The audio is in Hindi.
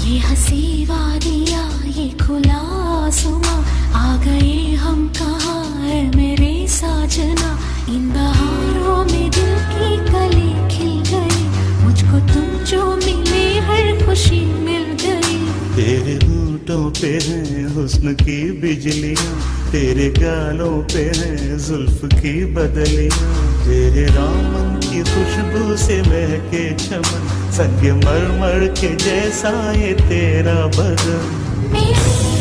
ये हंसी वादियाँ ये खुला आसमां, आ गए हम कहाँ है मेरे साजना। इन बहारों में दिल की कली खिल गई, मुझको तुम जो मिले हर खुशी मिल गई। तेरे होठों पे है हुस्न की बिजलियाँ, तेरे गालों पे है जुल्फ की बदलियाँ। तेरे दामन की खुशबू से महके चमन, संग मरमर के जैसा ये तेरा बदन। मेरे